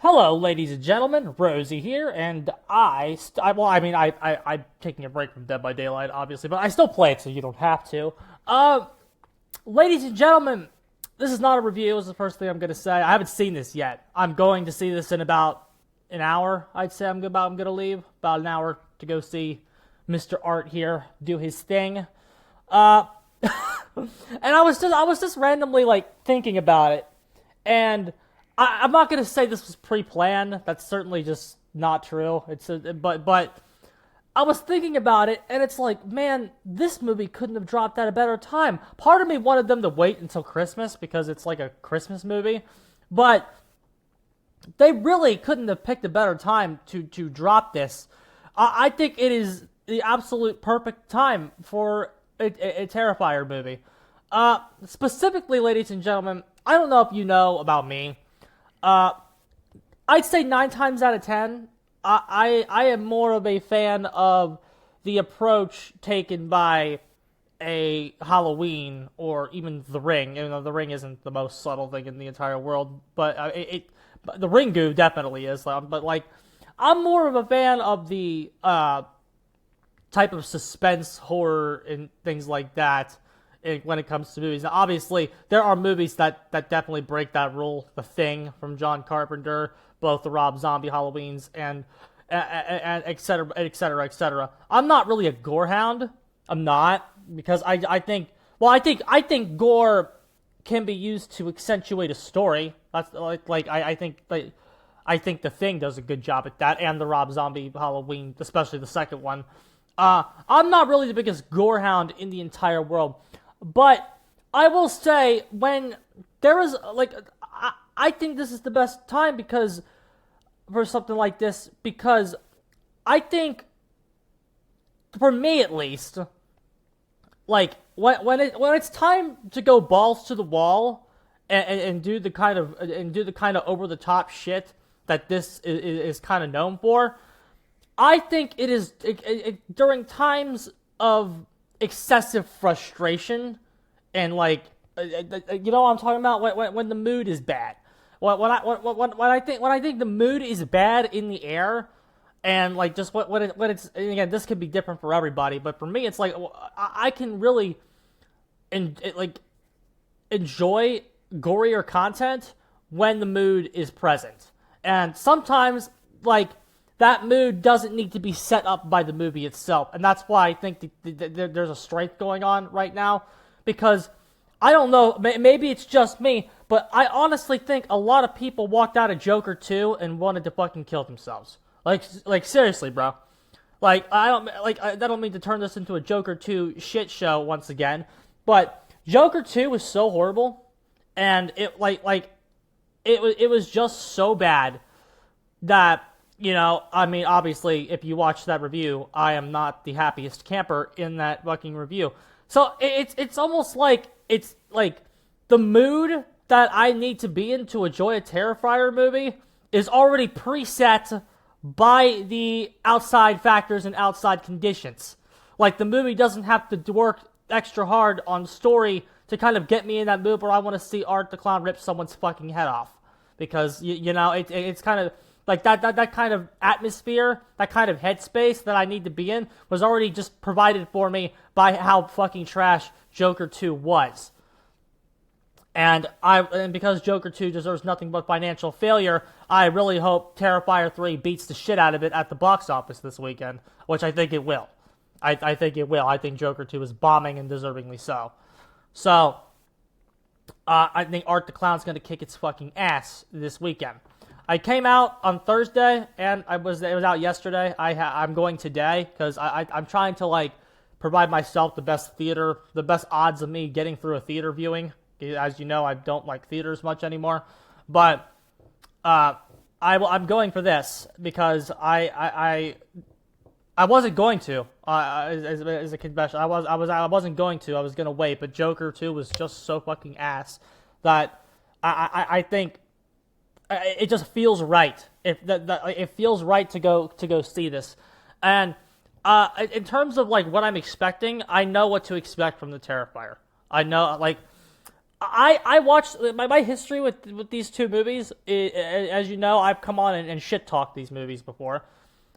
Hello, ladies and gentlemen. Rosie here, and I'm taking a break from Dead by Daylight, obviously, but I still play it, so you don't have to. Uh, Ladies and gentlemen, this is not a review. This is the first thing I'm gonna say. I haven't seen this yet. I'm going to see this in about an hour. I'd say I'm gonna leave about an hour to go see Mr. Art here do his thing. Uh, and I was just randomly like thinking about it, and I'm not gonna say this was pre-planned. That's certainly just not true. But I was thinking about it, and it's like, man, this movie couldn't have dropped at a better time. Part of me wanted them to wait until Christmas because it's like a Christmas movie, but they really couldn't have picked a better time to drop this. I think it is the absolute perfect time for a Terrifier movie. Specifically, ladies and gentlemen, I don't know if you know about me. Uh, I'd say 9 times out of 10, I am more of a fan of the approach taken by a Halloween or even The Ring. Even though The Ring isn't the most subtle thing in the entire world, but but the Ring Goo definitely is. But like, I'm more of a fan of the type of suspense horror and things like that when it comes to movies. Now, obviously, there are movies that definitely break that rule. The Thing from John Carpenter, both the Rob Zombie Halloweens, and et cetera, et cetera, et cetera. I'm not really a gore hound. I'm not, because I think gore can be used to accentuate a story. That's I think The Thing does a good job at that, and the Rob Zombie Halloween, especially the second one. I'm not really the biggest gore hound in the entire world, but I will say, when there is like, I think this is the best time because for something like this, because I think, for me at least, like when it's time to go balls to the wall and do the kind of over the top shit that this is kind of known for. I think it is during times of excessive frustration and like, you know what I'm talking about, when the mood is bad. When I think the mood is bad in the air, and like just when it's, and again, this could be different for everybody, but for me it's like, I can really enjoy gorier content when the mood is present, and sometimes like, that mood doesn't need to be set up by the movie itself. And that's why I think there's a strength going on right now. Because, I don't know, maybe it's just me, but I honestly think a lot of people walked out of Joker 2 and wanted to fucking kill themselves. Like seriously, bro. I don't mean to turn this into a Joker 2 shit show once again, but Joker 2 was so horrible, and it was just so bad that, you know, I mean, obviously, if you watch that review, I am not the happiest camper in that fucking review. So it's almost like, it's like the mood that I need to be in to enjoy a Terrifier movie is already preset by the outside factors and outside conditions. Like, the movie doesn't have to work extra hard on story to kind of get me in that mood where I want to see Art the Clown rip someone's fucking head off. Because, you know, it's kind of like that kind of atmosphere, that kind of headspace that I need to be in was already just provided for me by how fucking trash Joker 2 was. And because Joker 2 deserves nothing but financial failure, I really hope Terrifier 3 beats the shit out of it at the box office this weekend, which I think it will. I think it will. I think Joker 2 is bombing, and deservingly so. So, I think Art the Clown's going to kick its fucking ass this weekend. I came out on Thursday, and it was out yesterday. I'm going today, because I'm trying to, like, provide myself the best odds of me getting through a theater viewing. As you know, I don't like theaters much anymore. But I'm going for this, because I wasn't going to, as a confession. I wasn't going to. I was going to wait, but Joker 2 was just so fucking ass that I think it just feels right. It feels right to go see this. And in terms of like what I'm expecting, I know what to expect from the Terrifier. I know, like, I watched my history with these two movies. As you know, I've come on and shit talked these movies before.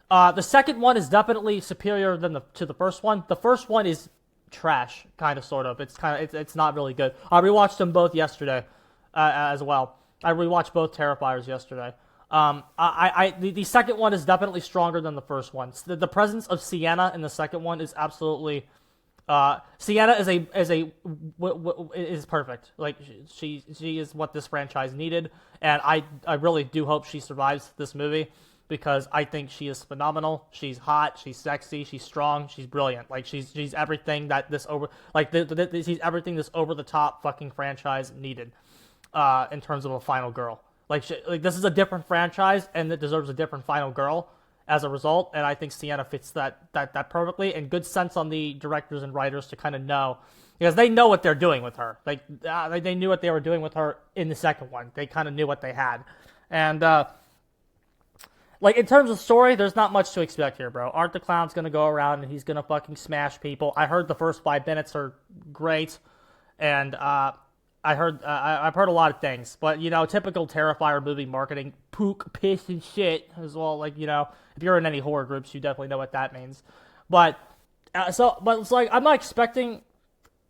The second one is definitely superior than to the first one. The first one is trash, kind of, sort of. It's not really good. I rewatched them both yesterday, as well. I rewatched both Terrifiers yesterday. The second one is definitely stronger than the first one. The presence of Sienna in the second one is absolutely. Sienna is perfect. Like she is what this franchise needed, and I really do hope she survives this movie because I think she is phenomenal. She's hot, she's sexy, she's strong, she's brilliant. Like she's everything that this she's everything this over the top fucking franchise needed. In terms of a final girl, like this is a different franchise and it deserves a different final girl. As a result, and I think Sienna fits that perfectly, and good sense on the directors and writers to kind of know, because they know what they're doing with her. Like they knew what they were doing with her in the second one. They kind of knew what they had, and like in terms of story, there's not much to expect here, bro. Art the Clown's gonna go around and he's gonna fucking smash people. I heard the first 5 minutes are great, and I've heard a lot of things, but typical Terrifier movie marketing, pook, piss, and shit as well. Like if you're in any horror groups, you definitely know what that means. But it's like I'm not expecting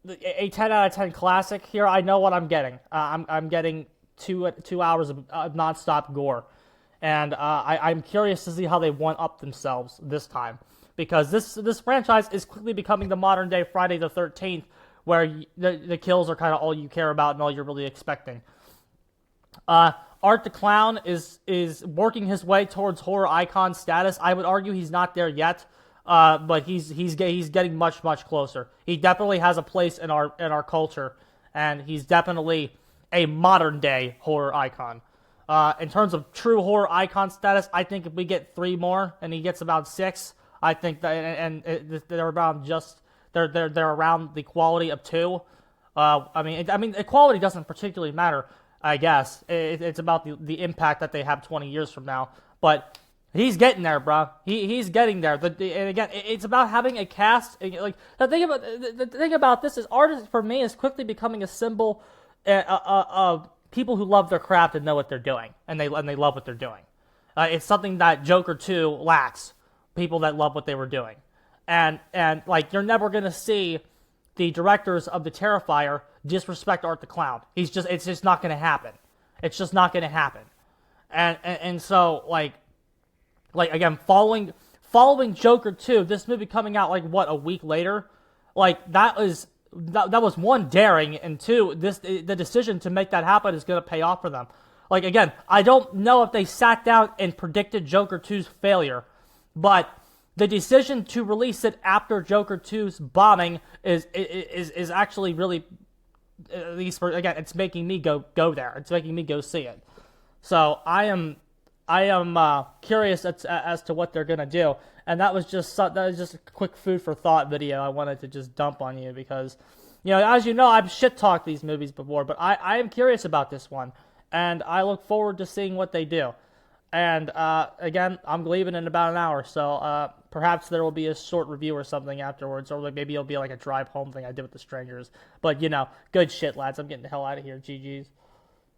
a 10 out of 10 classic here. I know what I'm getting. I'm getting 2 hours of nonstop gore, and I'm curious to see how they one up themselves this time, because this franchise is quickly becoming the modern day Friday the 13th. Where the kills are kind of all you care about and all you're really expecting. Art the Clown is working his way towards horror icon status. I would argue he's not there yet, but he's getting much closer. He definitely has a place in our culture, and he's definitely a modern day horror icon. In terms of true horror icon status, I think if we get 3 more and he gets about 6, I think that they're about just. They're around the quality of 2. I mean, equality doesn't particularly matter. I guess it's about the impact that they have 20 years from now. But he's getting there, bro. He's getting there. And again, it's about having a cast. Like the thing about this is, art for me is quickly becoming a symbol of people who love their craft and know what they're doing, and they love what they're doing. It's something that Joker 2 lacks. People that love what they were doing. And like you're never gonna see the directors of the Terrifier disrespect Art the Clown. It's just not gonna happen. It's just not gonna happen. And so like again, following Joker 2, this movie coming out like what, a week later, like that was 1, daring, and 2, the decision to make that happen is gonna pay off for them. Like again, I don't know if they sat down and predicted Joker 2's failure, but the decision to release it after Joker 2's bombing is actually really, at least for, again, it's making me go there. It's making me go see it. So I am curious as to what they're gonna do. And that was just a quick food for thought video I wanted to just dump on you because, as you know, I've shit talked these movies before, but I am curious about this one, and I look forward to seeing what they do. And again, I'm leaving in about an hour, so perhaps there will be a short review or something afterwards, or maybe it'll be like a drive home thing I did with the strangers. But good shit, lads. I'm getting the hell out of here. GG's.